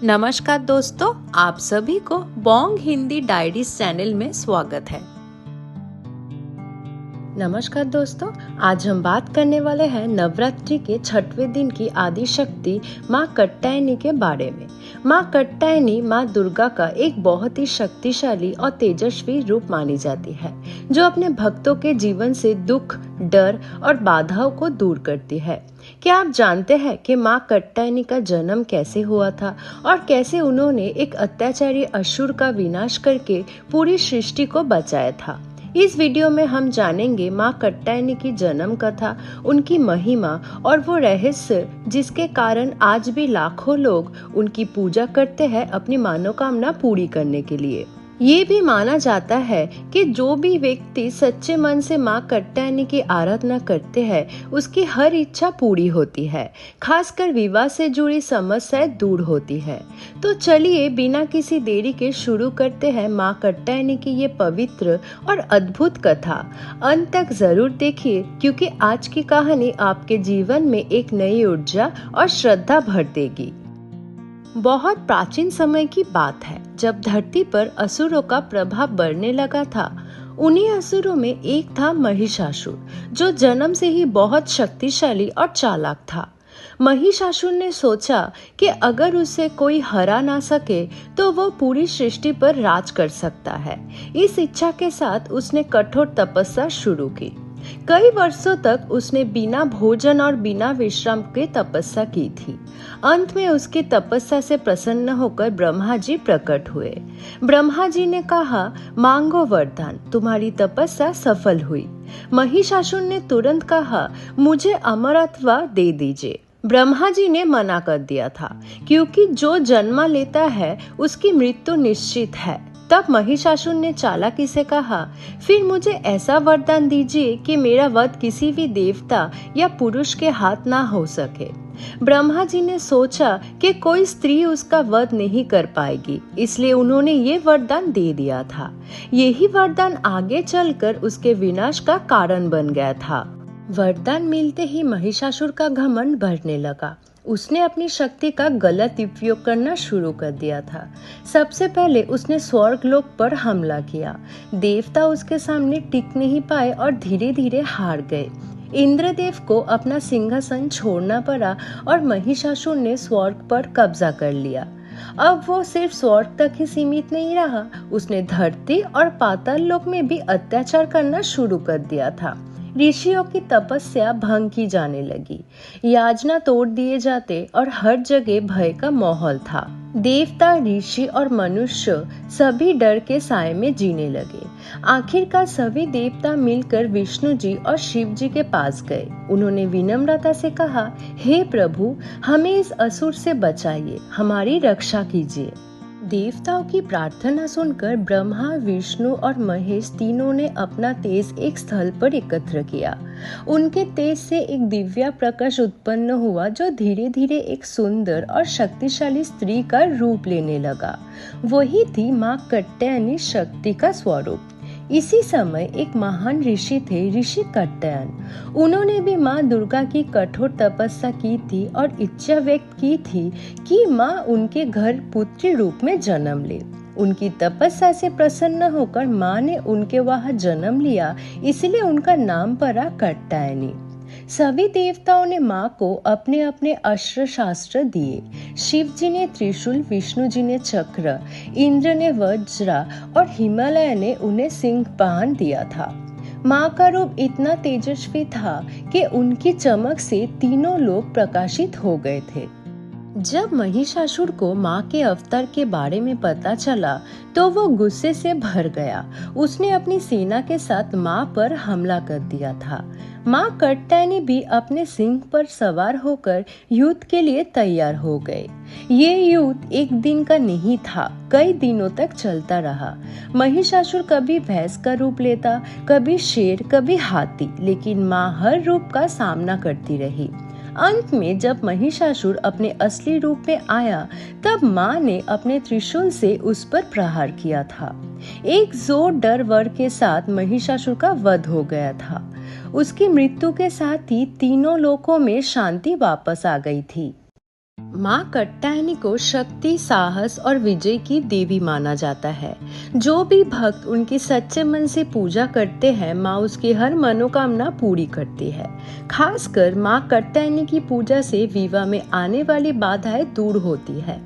नमस्कार दोस्तों, आप सभी को बोंग हिंदी डायरीज चैनल में स्वागत है। नमस्कार दोस्तों, आज हम बात करने वाले हैं नवरात्रि के 6वें दिन की आदि शक्ति माँ कात्यायनी के बारे में। माँ कात्यायनी माँ दुर्गा का एक बहुत ही शक्तिशाली और तेजस्वी रूप मानी जाती है, जो अपने भक्तों के जीवन से दुख, डर और बाधाओं को दूर करती है। क्या आप जानते हैं कि माँ कात्यायनी का जन्म कैसे हुआ था और कैसे उन्होंने एक अत्याचारी असुर का विनाश करके पूरी सृष्टि को बचाया था? इस वीडियो में हम जानेंगे माँ कात्यायनी की जन्म कथा, उनकी महिमा और वो रहस्य जिसके कारण आज भी लाखों लोग उनकी पूजा करते हैं अपनी मनोकामना पूरी करने के लिए। ये भी माना जाता है कि जो भी व्यक्ति सच्चे मन से माँ कात्यायनी की आराधना करते हैं उसकी हर इच्छा पूरी होती है, खासकर विवाह से जुड़ी समस्याएं दूर होती है। तो चलिए बिना किसी देरी के शुरू करते हैं माँ कात्यायनी की ये पवित्र और अद्भुत कथा। अंत तक जरूर देखिए, क्योंकि आज की कहानी आपके जीवन में एक नई ऊर्जा और श्रद्धा भर देगी। बहुत प्राचीन समय की बात है, जब धरती पर असुरों का प्रभाव बढ़ने लगा था। उन्हीं असुरों में एक था महिषासुर, जो जन्म से ही बहुत शक्तिशाली और चालाक था। महिषासुर ने सोचा कि अगर उसे कोई हरा ना सके तो वो पूरी सृष्टि पर राज कर सकता है। इस इच्छा के साथ उसने कठोर तपस्या शुरू की। कई वर्षों तक उसने बिना भोजन और बिना विश्राम के तपस्या की थी। अंत में उसकी तपस्या से प्रसन्न होकर ब्रह्मा जी प्रकट हुए। ब्रह्मा जी ने कहा, मांगो वरदान, तुम्हारी तपस्या सफल हुई। महिषासुर ने तुरंत कहा, मुझे अमरत्व दे दीजिए। ब्रह्मा जी ने मना कर दिया था, क्योंकि जो जन्म लेता है उसकी मृत्यु निश्चित है। तब महिषासुर ने चालाकी से कहा, फिर मुझे ऐसा वरदान दीजिए कि मेरा वध किसी भी देवता या पुरुष के हाथ ना हो सके। ब्रह्मा जी ने सोचा कि कोई स्त्री उसका वध नहीं कर पाएगी, इसलिए उन्होंने ये वरदान दे दिया था। यही वरदान आगे चलकर उसके विनाश का कारण बन गया था। वरदान मिलते ही महिषासुर का घमंड बढ़ने लगा। उसने अपनी शक्ति का गलत उपयोग करना शुरू कर दिया था। सबसे पहले उसने स्वर्ग लोक पर हमला किया। देवता उसके सामने टिक नहीं पाए और धीरे धीरे हार गए। इंद्रदेव को अपना सिंहासन छोड़ना पड़ा और महिषासुर ने स्वर्ग पर कब्जा कर लिया। अब वो सिर्फ स्वर्ग तक ही सीमित नहीं रहा, उसने धरती और पाताल लोक में भी अत्याचार करना शुरू कर दिया था। ऋषियों की तपस्या भंग की जाने लगी, याजना तोड़ दिए जाते और हर जगह भय का माहौल था। देवता, ऋषि और मनुष्य सभी डर के साए में जीने लगे। आखिरकार सभी देवता मिलकर विष्णु जी और शिव जी के पास गए। उन्होंने विनम्रता से कहा, हे प्रभु, हमें इस असुर से बचाइए, हमारी रक्षा कीजिए। देवताओं की प्रार्थना सुनकर ब्रह्मा, विष्णु और महेश तीनों ने अपना तेज एक स्थल पर एकत्र किया। उनके तेज से एक दिव्य प्रकाश उत्पन्न हुआ, जो धीरे धीरे एक सुंदर और शक्तिशाली स्त्री का रूप लेने लगा। वही थी माँ कात्यायनी, शक्ति का स्वरूप। इसी समय एक महान ऋषि थे, ऋषि कात्यायन। उन्होंने भी माँ दुर्गा की कठोर तपस्या की थी और इच्छा व्यक्त की थी कि माँ उनके घर पुत्री रूप में जन्म ले। उनकी तपस्या से प्रसन्न होकर माँ ने उनके वहां जन्म लिया, इसलिए उनका नाम पड़ा कात्यायनी। सभी देवताओं ने माँ को अपने अपने अस्त्र शास्त्र दिए। शिव जी ने त्रिशूल, विष्णु जी ने चक्र, इंद्र ने वज्र और हिमालय ने उन्हें सिंह वाहन दिया था। माँ का रूप इतना तेजस्वी था कि उनकी चमक से तीनों लोग प्रकाशित हो गए थे। जब महिषासुर को माँ के अवतार के बारे में पता चला तो वो गुस्से से भर गया। उसने अपनी सेना के साथ माँ पर हमला कर दिया था। माँ कात्यायनी भी अपने सिंह पर सवार होकर युद्ध के लिए तैयार हो गए। ये युद्ध एक दिन का नहीं था, कई दिनों तक चलता रहा। महिषासुर कभी भैंस का रूप लेता, कभी शेर, कभी हाथी, लेकिन माँ हर रूप का सामना करती रही। अंत में जब महिषासुर अपने असली रूप में आया, तब माँ ने अपने त्रिशूल से उस पर प्रहार किया था। एक जोर डर वर के साथ महिषासुर का वध हो गया था। उसकी मृत्यु के साथ ही तीनों लोकों में शांति वापस आ गई थी। माँ कात्यायनी को शक्ति, साहस और विजय की देवी माना जाता है। जो भी भक्त उनकी सच्चे मन से पूजा करते हैं, माँ उसकी हर मनोकामना पूरी करती है। खासकर माँ कात्यायनी की पूजा से विवाह में आने वाली बाधाएं दूर होती है।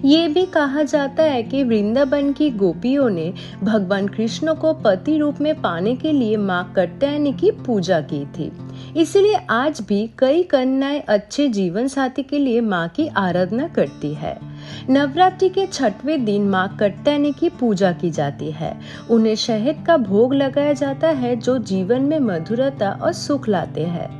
ये भी कहा जाता है कि वृंदावन की गोपियों ने भगवान कृष्ण को पति रूप में पाने के लिए माँ कात्यायनी की पूजा की थी। इसलिए आज भी कई कन्याएं अच्छे जीवन साथी के लिए माँ की आराधना करती है। नवरात्रि के 6वें दिन माँ कात्यायनी की पूजा की जाती है। उन्हें शहद का भोग लगाया जाता है जो जीवन में मधुरता और सुख लाते हैं।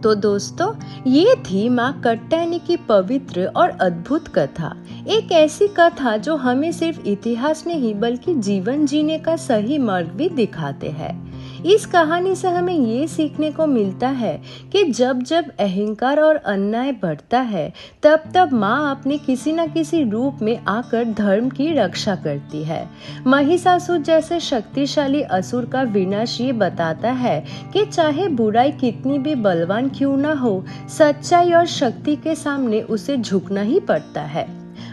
तो दोस्तों, ये थी माँ कात्यायनी की पवित्र और अद्भुत कथा। एक ऐसी कथा जो हमें सिर्फ इतिहास नहीं बल्कि जीवन जीने का सही मार्ग भी दिखाते हैं। इस कहानी से हमें ये सीखने को मिलता है कि जब जब अहंकार और अन्याय बढ़ता है, तब तब माँ अपने किसी न किसी रूप में आकर धर्म की रक्षा करती है। महिषासुर जैसे शक्तिशाली असुर का विनाश ये बताता है कि चाहे बुराई कितनी भी बलवान क्यों न हो, सच्चाई और शक्ति के सामने उसे झुकना ही पड़ता है।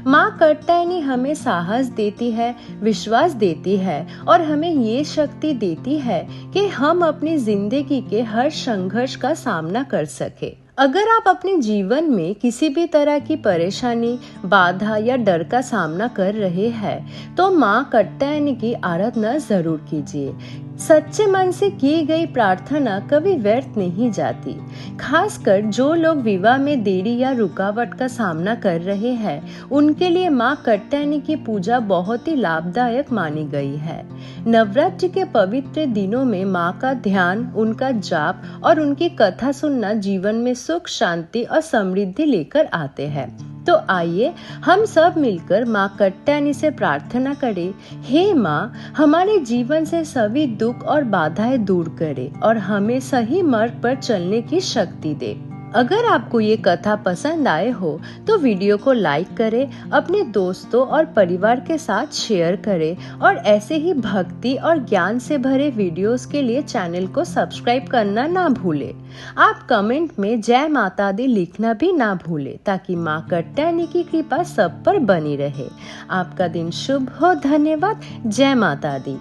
माँ कात्यायनी हमें साहस देती है, विश्वास देती है और हमें ये शक्ति देती है कि हम अपनी जिंदगी के हर संघर्ष का सामना कर सके। अगर आप अपने जीवन में किसी भी तरह की परेशानी, बाधा या डर का सामना कर रहे हैं, तो माँ कात्यायनी की आराधना जरूर कीजिए। सच्चे मन से की गई प्रार्थना कभी व्यर्थ नहीं जाती। खासकर जो लोग विवाह में देरी या रुकावट का सामना कर रहे हैं, उनके लिए माँ कात्यायनी की पूजा बहुत ही लाभदायक मानी गई है। नवरात्रि के पवित्र दिनों में माँ का ध्यान, उनका जाप और उनकी कथा सुनना जीवन में सुख, शांति और समृद्धि लेकर आते हैं। तो आइए हम सब मिलकर माँ कात्यायनी से प्रार्थना करें। हे माँ, हमारे जीवन से सभी दुख और बाधाएं दूर करे और हमें सही मार्ग पर चलने की शक्ति दे। अगर आपको ये कथा पसंद आए हो तो वीडियो को लाइक करें, अपने दोस्तों और परिवार के साथ शेयर करें और ऐसे ही भक्ति और ज्ञान से भरे वीडियोस के लिए चैनल को सब्सक्राइब करना ना भूलें। आप कमेंट में जय माता दी लिखना भी ना भूलें ताकि माँ कात्यायनी की कृपा सब पर बनी रहे। आपका दिन शुभ हो। धन्यवाद। जय माता दी।